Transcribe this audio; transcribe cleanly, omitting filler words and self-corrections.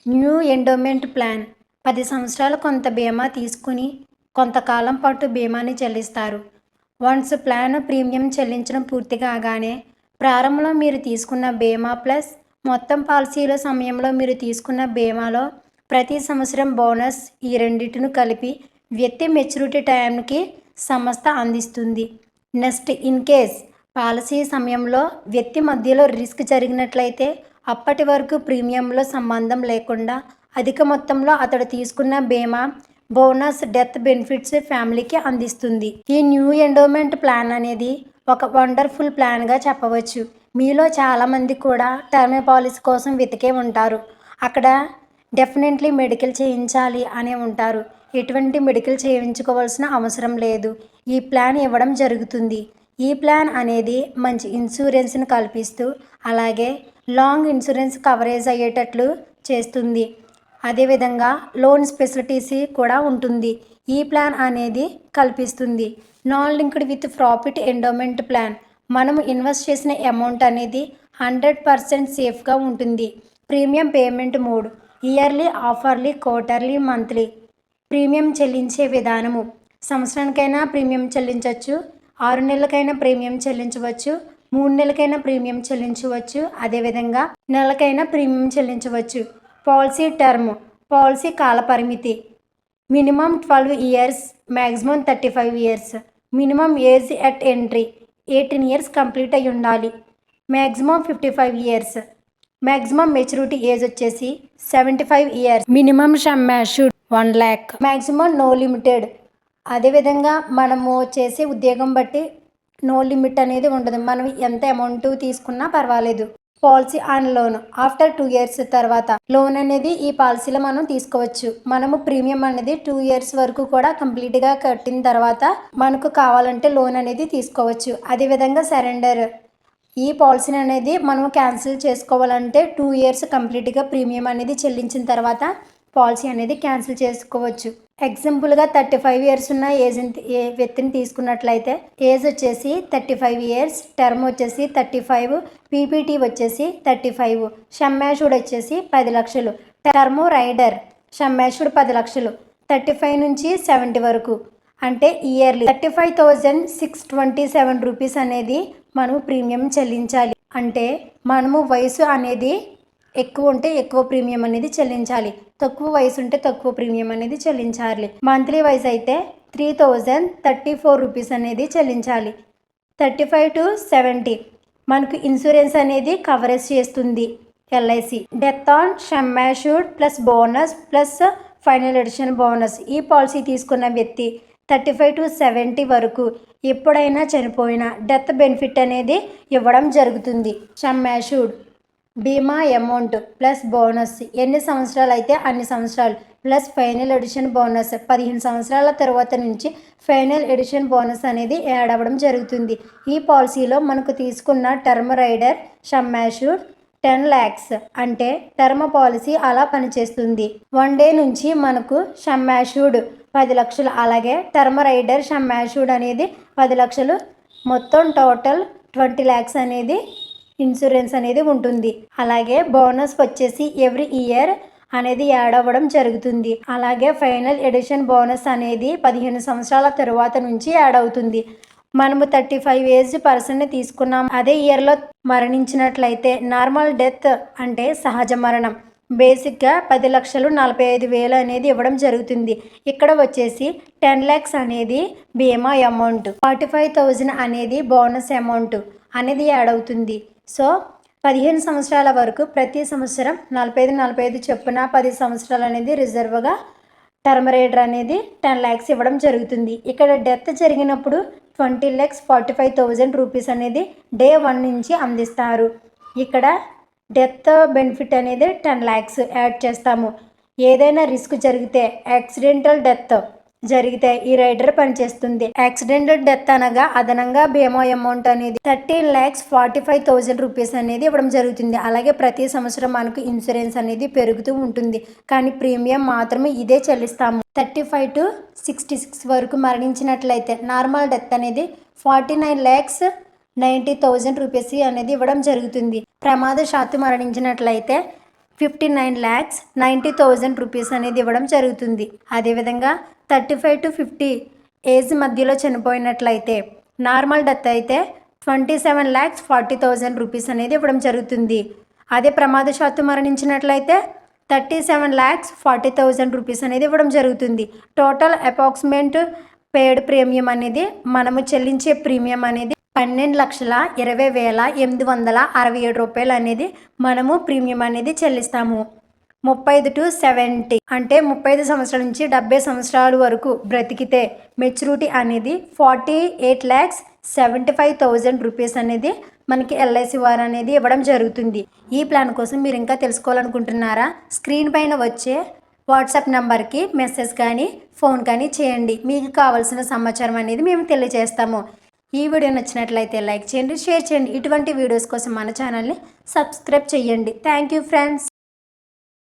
New endowment plan 10 సంవత్సరాలు కొంత బీమా తీసుకుని కొంతకాలం పాటు బీమాని చెల్లిస్తారు. వన్స్ ప్లాన్ ప్రీమియం చెల్లించడం పూర్తి కాగానే ప్రారంభంలో మీరు తీసుకున్న బీమా ప్లస్ మొత్తం పాలసీల సమయంలో మీరు తీసుకున్న బీమాలో ప్రతి సంవత్సరం బోనస్ ఈ రెండింటిని కలిపి వ్యక్తి మెచ్యూరిటీ టైంకి సంస్థ అందిస్తుంది. నెక్స్ట్ ఇన్ కేస్ పాలసీ సమయంలో వ్యక్తి మధ్యలో రిస్క్ జరిగినట్లయితే అప్పటి వరకు ప్రీమియంలో సంబంధం లేకుండా అధిక మొత్తంలో అతడు తీసుకున్న బీమా బోనస్ డెత్ బెనిఫిట్స్ ఫ్యామిలీకి అందిస్తుంది. ఈ న్యూ ఎండోమెంట్ ప్లాన్ అనేది ఒక వండర్ఫుల్ ప్లాన్గా చెప్పవచ్చు. మీలో చాలామంది కూడా టర్మ్ పాలసీ కోసం వెతికే ఉంటారు. అక్కడ డెఫినెట్లీ మెడికల్ చేయించాలి అనే ఉంటారు. ఎటువంటి మెడికల్ చేయించుకోవాల్సిన అవసరం లేదు. ఈ ప్లాన్ ఇవ్వడం జరుగుతుంది. ఈ ప్లాన్ అనేది మంచి ఇన్సూరెన్స్ని కల్పిస్తూ అలాగే లాంగ్ ఇన్సూరెన్స్ కవరేజ్ అయ్యేటట్లు చేస్తుంది. అదేవిధంగా లోన్ ఫెసిలిటీస్ కూడా ఉంటుంది. ఈ ప్లాన్ అనేది కల్పిస్తుంది. Non linked with profit endowment plan మనము ఇన్వెస్ట్ చేసిన అమౌంట్ అనేది 100% సేఫ్గా ఉంటుంది. ప్రీమియం పేమెంట్ మోడ్ ఇయర్లీ, ఆఫర్లీ, క్వార్టర్లీ, మంత్లీ. ప్రీమియం చెల్లించే విధానము సంవత్సరానికైనా ప్రీమియం చెల్లించవచ్చు, 6 నెలలకైనా ప్రీమియం చెల్లించవచ్చు, 3 నెలలకైనా ప్రీమియం చెల్లించవచ్చు, అదేవిధంగా నెలకైనా ప్రీమియం చెల్లించవచ్చు. పాలసీ టర్మ్ పాలసీ కాలపరిమితి minimum 12 years, maximum 35 years. Minimum age at entry 18 years complete అయి ఉండాలి. Maximum 55 years. Maximum maturity age వచ్చేసి 75 years. Minimum sum assured 1 lakh. Maximum no limited. అదేవిధంగా మనము చేసే ఉద్యోగం బట్టి నో లిమిట్ అనేది ఉండదు. మనం ఎంత అమౌంట్ తీసుకున్నా పర్వాలేదు. Policy on loan after 2 years తర్వాత లోన్ అనేది ఈ పాలసీలో మనం తీసుకోవచ్చు. మనము ప్రీమియం అనేది 2 ఇయర్స్ వరకు కూడా కంప్లీట్గా కట్టిన తర్వాత మనకు కావాలంటే లోన్ అనేది తీసుకోవచ్చు. అదేవిధంగా సరెండర్ ఈ పాలసీని అనేది మనం క్యాన్సిల్ చేసుకోవాలంటే 2 ఇయర్స్ కంప్లీట్గా ప్రీమియం అనేది చెల్లించిన తర్వాత పాలసీ అనేది క్యాన్సిల్ చేసుకోవచ్చు. ఎగ్జాంపుల్గా 35 ఇయర్స్ ఉన్న వ్యక్తిని తీసుకున్నట్లయితే ఏజ్ వచ్చేసి 35 ఇయర్స్, టర్మ్ వచ్చేసి 35, పీపీటీ వచ్చేసి 35, సమ్యాషుడ్ వచ్చేసి 10 లక్షలు. టర్మ్ రైడర్ సమ్యాషుడ్ 10 లక్షలు 35 నుంచి 70 వరకు అంటే ఇయర్లీ 35,627 రూపీస్ అనేది మనము ప్రీమియం చెల్లించాలి. అంటే మనము వయసు అనేది ఎక్కువ ఉంటే ఎక్కువ ప్రీమియం అనేది చెల్లించాలి, తక్కువ వయసు ఉంటే తక్కువ ప్రీమియం అనేది చెల్లించాలి. మంత్లీ వైజ్ అయితే 3,034 రూపీస్ అనేది చెల్లించాలి. 35 to 70 మనకు ఇన్సూరెన్స్ అనేది కవరేజ్ చేస్తుంది. LIC death on sum assured plus bonus plus final edition bonus. ఈ పాలసీ తీసుకున్న వ్యక్తి 35 to 70 వరకు ఎప్పుడైనా చనిపోయినా డెత్ బెనిఫిట్ అనేది ఇవ్వడం జరుగుతుంది. సమ్ అష్యూర్డ్ బీమా అమౌంట్ ప్లస్ బోనస్ ఎన్ని సంవత్సరాలు అయితే అన్ని సంవత్సరాలు ప్లస్ ఫైనల్ ఎడిషన్ బోనస్ 15 సంవత్సరాల తర్వాత నుంచి ఫైనల్ ఎడిషన్ బోనస్ అనేది యాడ్ అవ్వడం జరుగుతుంది. ఈ పాలసీలో మనకు తీసుకున్న term rider sum assured 10 lakhs అంటే టర్మ్ పాలసీ అలా పనిచేస్తుంది. 1 day నుంచి మనకు సమ్ అష్యూర్డ్ 10 లక్షలు, అలాగే టర్మ్ రైడర్ సమ్ అష్యూర్డ్ అనేది 10 లక్షలు, మొత్తం టోటల్ 20 lakhs అనేది ఇన్సూరెన్స్ అనేది ఉంటుంది. అలాగే బోనస్ వచ్చేసి ఎవ్రీ ఇయర్ అనేది యాడ్ అవ్వడం జరుగుతుంది. అలాగే ఫైనల్ ఎడిషన్ బోనస్ అనేది 15 సంవత్సరాల తరువాత నుంచి యాడ్ అవుతుంది. మనము 35 ఏజ్ పర్సన్ని తీసుకున్నాం, అదే ఇయర్లో మరణించినట్లయితే నార్మల్ డెత్ అంటే సహజ మరణం బేసిక్గా 10,45,000 అనేది ఇవ్వడం జరుగుతుంది. ఇక్కడ వచ్చేసి 10 lakhs అనేది బీమా అమౌంట్, 45,000 అనేది బోనస్ అమౌంట్ అనేది యాడ్ అవుతుంది. సో 15 సంవత్సరాల వరకు ప్రతి సంవత్సరం 45 చొప్పున 10 సంవత్సరాలు అనేది రిజర్వ్గా టర్మ్ రైడర్ అనేది 10 lakhs ఇవ్వడం జరుగుతుంది. ఇక్కడ డెత్ జరిగినప్పుడు 20,45,000 రూపీస్ అనేది డే 1 నుంచి అందిస్తారు. ఇక్కడ డెత్ బెనిఫిట్ అనేది 10 lakhs యాడ్ చేస్తాము. ఏదైనా రిస్క్ జరిగితే యాక్సిడెంటల్ డెత్ జరిగితే ఈ రైడర్ పనిచేస్తుంది. యాక్సిడెంటల్ డెత్ అనగా అదనంగా బీమా అమౌంట్ అనేది 13,45,000 రూపీస్ అనేది ఇవ్వడం జరుగుతుంది. అలాగే ప్రతి సంవత్సరం మనకు ఇన్సూరెన్స్ అనేది పెరుగుతూ ఉంటుంది, కానీ ప్రీమియం మాత్రమే ఇదే చెల్లిస్తాము. 35 to 66 వరకు మరణించినట్లయితే నార్మల్ డెత్ అనేది 49,90,000 రూపీస్ అనేది ఇవ్వడం జరుగుతుంది. ప్రమాదశాత్తు మరణించినట్లయితే 59,90,000 రూపీస్ అనేది ఇవ్వడం జరుగుతుంది. అదేవిధంగా 35 to 50 ఏజ్ మధ్యలో చనిపోయినట్లయితే నార్మల్ డెత్ అయితే 27,40,000 రూపీస్ అనేది ఇవ్వడం జరుగుతుంది. అదే ప్రమాదశాత్తు మరణించినట్లయితే 37,40,000 రూపీస్ అనేది ఇవ్వడం జరుగుతుంది. టోటల్ అప్రాక్సిమేట్ పేడ్ ప్రీమియం అనేది మనము చెల్లించే ప్రీమియం అనేది 12,20,867 రూపాయలు అనేది మనము ప్రీమియం అనేది చెల్లిస్తాము. 35 to 70 అంటే 35 సంవత్సరాల నుంచి 70 సంవత్సరాల వరకు బ్రతికితే మెచ్యూరిటీ అనేది 48,75,000 రూపీస్ అనేది మనకి ఎల్ఐసి వారు అనేది ఇవ్వడం జరుగుతుంది. ఈ ప్లాన్ కోసం మీరు ఇంకా తెలుసుకోవాలనుకుంటున్నారా? స్క్రీన్ పైన వచ్చే వాట్సాప్ నెంబర్కి మెసేజ్ కానీ ఫోన్ కానీ చేయండి. మీకు కావాల్సిన సమాచారం అనేది మేము తెలియజేస్తాము. ఈ వీడియో నచ్చినట్లయితే లైక్ చేయండి, షేర్ చేయండి. ఇటువంటి వీడియోస్ కోసం మన ఛానల్ని సబ్స్క్రైబ్ చేయండి. Thank you friends.